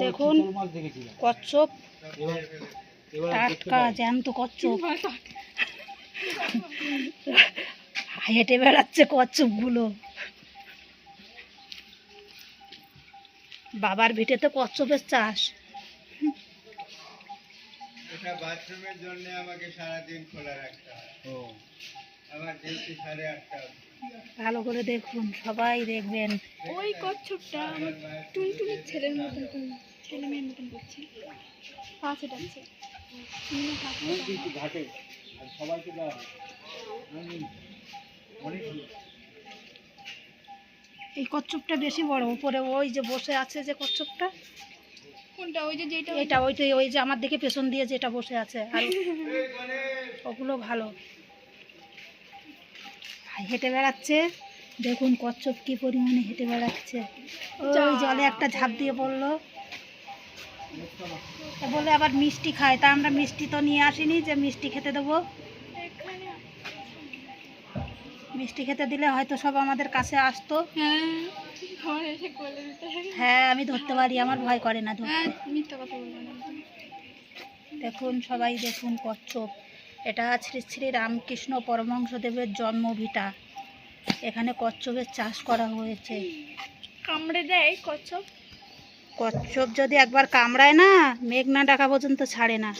দেখুন কচ্ছপ, টাটকা জ্যান্ত কচ্ছপ হেঁটে বেড়াচ্ছে কচ্ছপগুলো। বাবার ভিটেতে কচ্ছপের চাষ। এটা বাথরুমের জন্য আমাকে সারা দিন খোলা রাখতে হয়। আমার ডিউটি 8:30। ভালো করে দেখুন, সবাই দেখবেন। ওই কচ্ছপটা আমার টুনটুনির ছেলের মতন, ছেলে মেয়ের মতন করছে, পাশে ডাকছে ঘাটে সবাইকে দাও। এই কচ্ছপটা বেশি বড়, উপরে ওই যে বসে আছে যে কচ্ছপটা, কোনটা? ওই যে যেটা, এটা ওই যে আমার দিকে পেছন দিয়ে যেটা বসে আছে, আর ওগুলো ভালো হেঁটে বেড়াচ্ছে। দেখুন কচ্ছপ কি পরিমাণে হেঁটে বেড়াচ্ছে। ওই জলে একটা ঝাঁপ দিয়ে পড়লো। বলে আবার মিষ্টি খায়, তা আমরা মিষ্টি তো নিয়ে আসিনি যে মিষ্টি খেতে দেবো। মিষ্টি খেতে দিলে হয়তো সব আমাদের কাছে আসতো। হ্যাঁ, আমি ধরতে পারি, আমার ভয় করে না ধরতে। দেখুন সবাই দেখুন কচ্ছপ। এটা শ্রী শ্রী রামকৃষ্ণ পরমহংসদেবের জন্মভিটা। এখানে কচ্ছপের চাষ করা হয়েছে। কামড়ে দেয় কচ্ছপ? কচ্ছপ যদি একবার কামড়ায় না, মেঘ না ডাকা পর্যন্ত ছাড়ে না।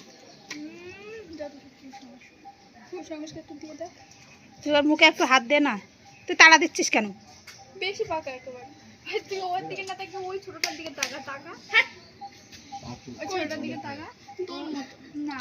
তুই ওর মুখে একটু হাত দে না, তুই তাড়া দিচ্ছিস কেন? বেশি পাকা একেবারে। তুই ওর দিকে না তাকিয়ে ওই ছোটটার দিকে তাকা, ওই ছোটটার দিকে তাকা। তোর মতো না।